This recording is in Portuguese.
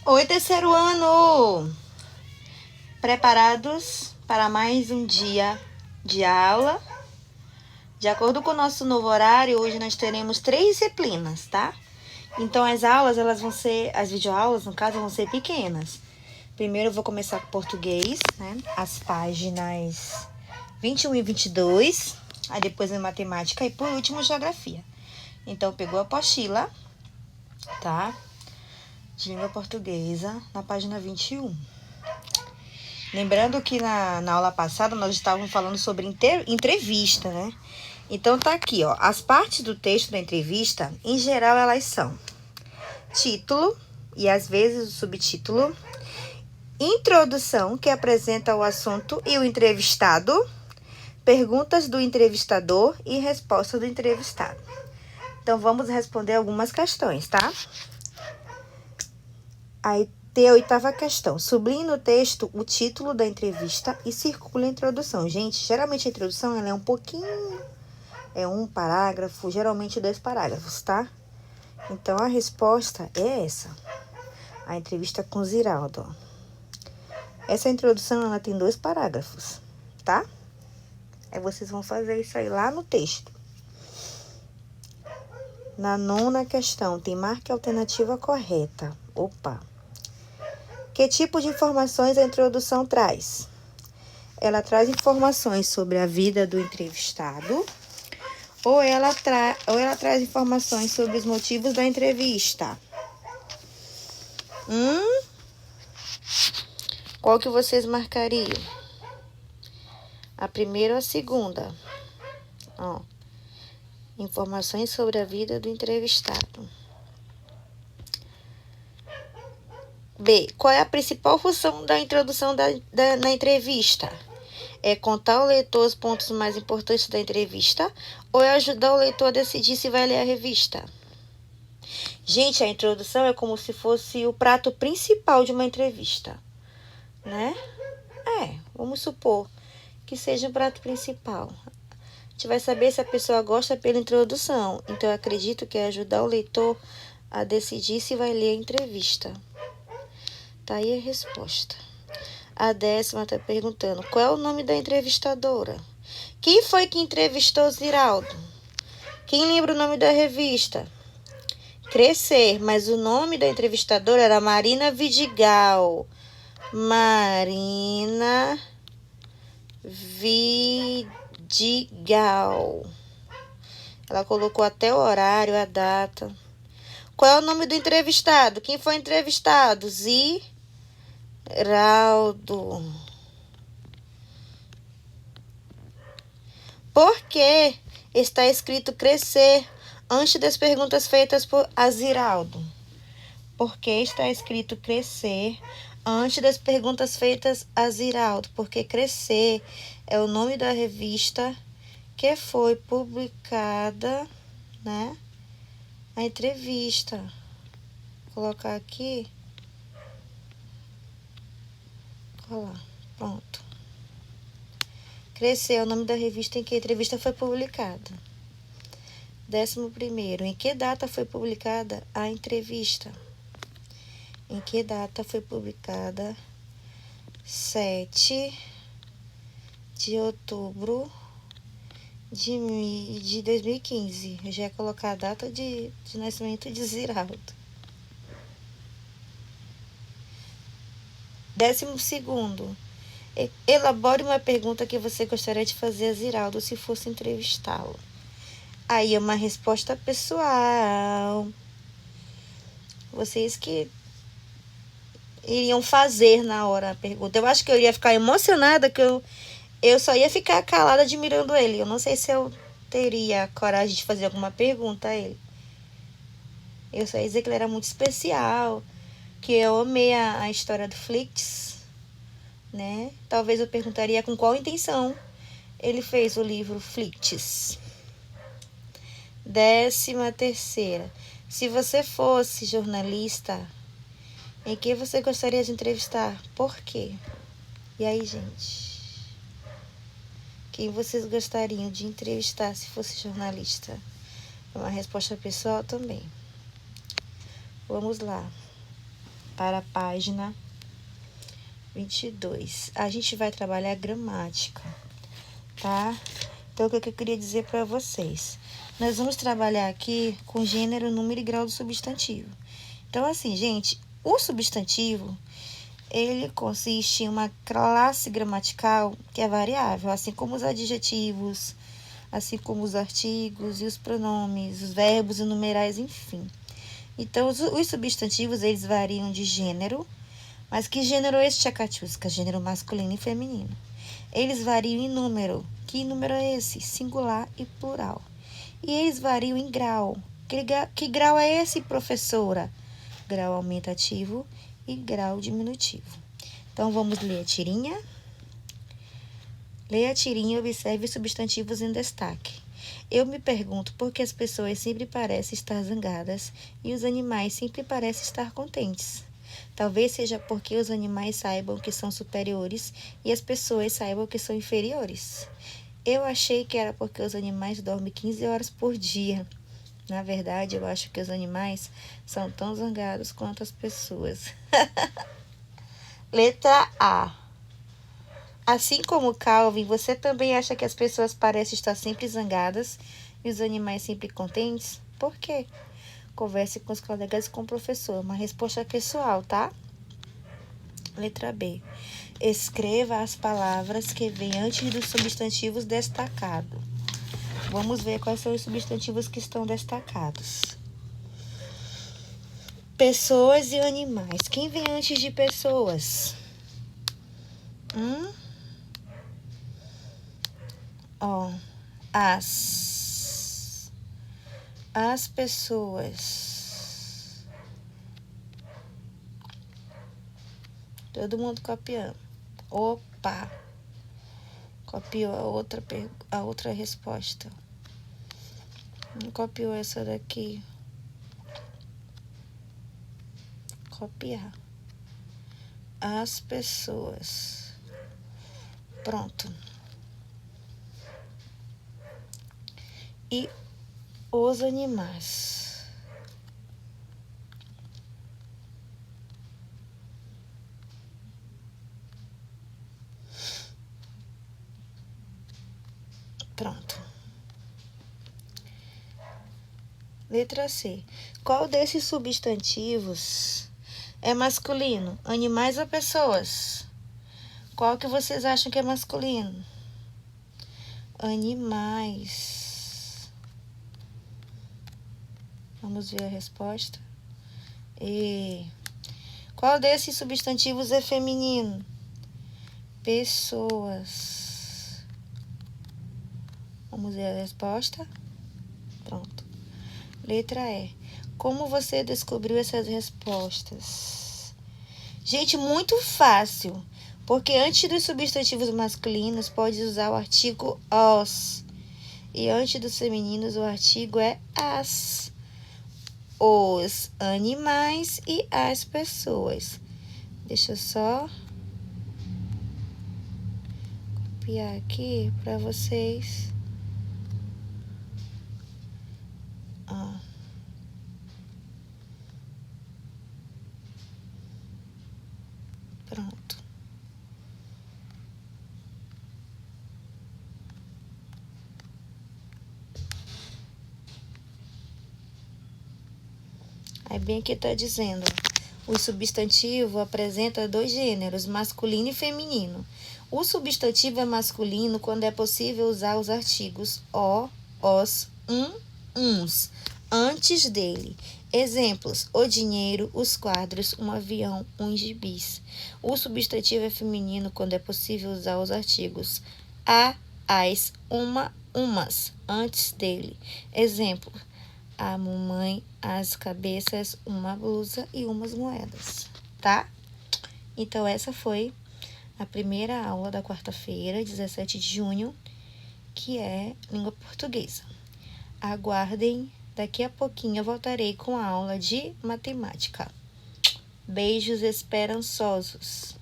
Oi, terceiro ano! Preparados para mais um dia de aula? De acordo com o nosso novo horário, hoje nós teremos 3 disciplinas, tá? Então as aulas, as videoaulas, no caso, vão ser pequenas. Primeiro eu vou começar com português, né? As páginas 21 e 22. Aí depois em matemática e por último geografia. Então pegou a apostila, tá? De língua portuguesa, na página 21. Lembrando que na aula passada nós estávamos falando sobre entrevista, né? Então tá aqui, ó. As partes do texto da entrevista, em geral, elas são título e às vezes o subtítulo, introdução, que apresenta o assunto e o entrevistado, perguntas do entrevistador e resposta do entrevistado. Então vamos responder algumas questões, tá? Aí tem a 8ª questão. Sublinhe no texto o título da entrevista e circule a introdução. Gente, geralmente a introdução ela é um pouquinho... É um parágrafo, geralmente 2 parágrafos, tá? Então, a resposta é essa. A entrevista com Ziraldo. Essa introdução, ela tem 2 parágrafos, tá? Aí vocês vão fazer isso aí lá no texto. Na 9ª questão, tem marque a alternativa correta. Opa! Que tipo de informações a introdução traz? Ela traz informações sobre a vida do entrevistado ou ela traz informações sobre os motivos da entrevista? Qual que vocês marcariam? A primeira ou a segunda? Ó, informações sobre a vida do entrevistado. B. Qual é a principal função da introdução na entrevista? É contar ao leitor os pontos mais importantes da entrevista ou é ajudar o leitor a decidir se vai ler a revista? Gente, a introdução é como se fosse o prato principal de uma entrevista, né? Vamos supor que seja o prato principal. A gente vai saber se a pessoa gosta pela introdução. Então, eu acredito que é ajudar o leitor a decidir se vai ler a entrevista. Tá aí a resposta. A 10ª está perguntando, qual é o nome da entrevistadora? Quem foi que entrevistou Ziraldo? Quem lembra o nome da revista? Crescer, mas o nome da entrevistadora era Marina Vidigal. Marina Vidigal. Ela colocou até o horário, a data. Qual é o nome do entrevistado? Quem foi entrevistado? Ziraldo. Por que está escrito crescer antes das perguntas feitas por Ziraldo? Por que está escrito crescer antes das perguntas feitas a Ziraldo? Porque crescer é o nome da revista que foi publicada, né? A entrevista. Vou colocar aqui. Olha lá, pronto. Crescer é o nome da revista em que a entrevista foi publicada. 11º. Em que data foi publicada a entrevista? Em que data foi publicada? 7 de outubro de 2015. Eu já ia colocar a data de nascimento de Ziraldo. 12º. Elabore uma pergunta que você gostaria de fazer a Ziraldo se fosse entrevistá-lo. Aí é uma resposta pessoal. Vocês que iriam fazer na hora a pergunta. Eu acho que eu iria ficar emocionada, que eu só ia ficar calada admirando ele. Eu não sei se eu teria coragem de fazer alguma pergunta a ele. Eu só ia dizer que ele era muito especial, que eu amei a história do Flix, né? Talvez eu perguntaria com qual intenção ele fez o livro Flix. 13ª. Se você fosse jornalista, em que você gostaria de entrevistar? Por quê? E aí, gente? Quem vocês gostariam de entrevistar se fosse jornalista? É uma resposta pessoal também. Vamos lá. para a página 22. A gente vai trabalhar gramática, tá? Então, o que eu queria dizer para vocês? Nós vamos trabalhar aqui com gênero, número e grau do substantivo. Então, assim, gente, o substantivo, ele consiste em uma classe gramatical que é variável, assim como os adjetivos, assim como os artigos e os pronomes, os verbos e numerais, enfim. Então, os substantivos, eles variam de gênero, mas que gênero é esse, Tia Catiusca? Gênero masculino e feminino. Eles variam em número. Que número é esse? Singular e plural. E eles variam em grau. Que grau é esse, professora? Grau aumentativo e grau diminutivo. Então, vamos ler a tirinha. Leia a tirinha e observe os substantivos em destaque. Eu me pergunto por que as pessoas sempre parecem estar zangadas e os animais sempre parecem estar contentes. Talvez seja porque os animais saibam que são superiores e as pessoas saibam que são inferiores. Eu achei que era porque os animais dormem 15 horas por dia. Na verdade, eu acho que os animais são tão zangados quanto as pessoas. Letra A. Assim como Calvin, você também acha que as pessoas parecem estar sempre zangadas e os animais sempre contentes? Por quê? Converse com os colegas e com o professor. Uma resposta pessoal, tá? Letra B. Escreva as palavras que vêm antes dos substantivos destacados. Vamos ver quais são os substantivos que estão destacados. Pessoas e animais. Quem vem antes de pessoas? As pessoas. Todo mundo copiando. Opa! Copiou a outra resposta. Não copiou essa daqui. Copiar. As pessoas. Pronto. E os animais. Pronto. Letra C. Qual desses substantivos é masculino? Animais ou pessoas? Qual que vocês acham que é masculino? Animais. Vamos ver a resposta. E qual desses substantivos é feminino? Pessoas. Vamos ver a resposta. Pronto. Letra E. Como você descobriu essas respostas? Gente, muito fácil. Porque antes dos substantivos masculinos, pode usar o artigo os. E antes dos femininos, o artigo é as. Os animais e as pessoas. Deixa eu só copiar aqui para vocês. Pronto. Aí bem aqui tá dizendo, o substantivo apresenta dois gêneros, masculino e feminino. O substantivo é masculino quando é possível usar os artigos o, os, uns, antes dele. Exemplos, o dinheiro, os quadros, um avião, gibis. O substantivo é feminino quando é possível usar os artigos a, as, uma, umas, antes dele. Exemplo, a mamãe, as cabeças, uma blusa e umas moedas, tá? Então, essa foi a primeira aula da quarta-feira, 17 de junho, que é língua portuguesa. Aguardem, daqui a pouquinho eu voltarei com a aula de matemática. Beijos esperançosos.